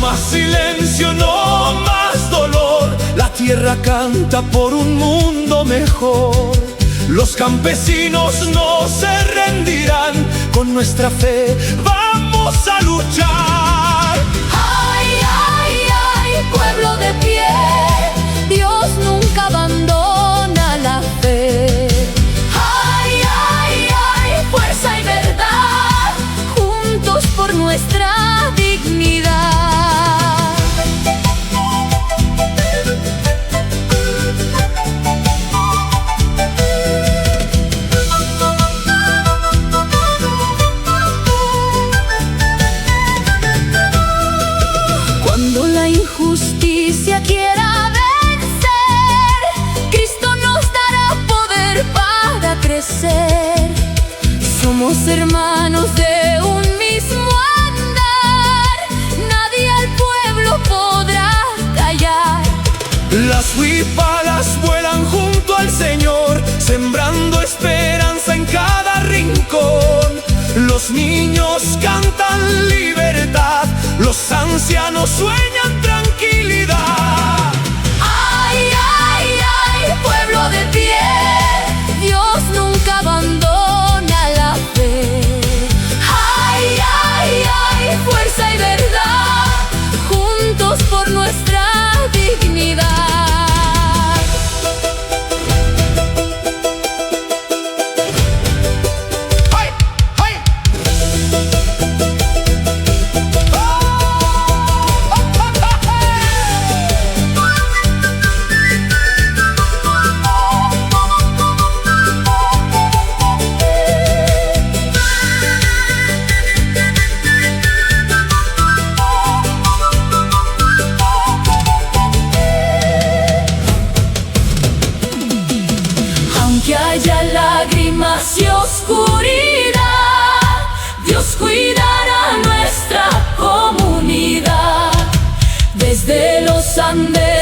más silencio, no más dolor. La tierra canta por un mundo mejor. Los campesinos no se rendirán, con nuestra fe vamos a luchar. Ay, ay, ay, pueblo de pie, Dios nunca abandona la fe. Ay, ay, ay, fuerza y verdad, juntos por nuestra dignidad. Cuando la injusticia quiera vencer, Cristo nos dará poder para crecer. Somos hermanos de un mismo andar, nadie al pueblo podrá callar. Las huipalas vuelan junto al Señor, sembrando esperanza en cada rincón. Los niños cantan libertad, los ancianos sueñan tranquilidad. Ay, ay, ay, pueblo de pie, Dios nunca abandona la fe. Ay, ay, ay, fuerza y verdad, juntos por nuestra dignidad. Aunque haya lágrimas y oscuridad, Dios cuidará nuestra comunidad. Desde los Andes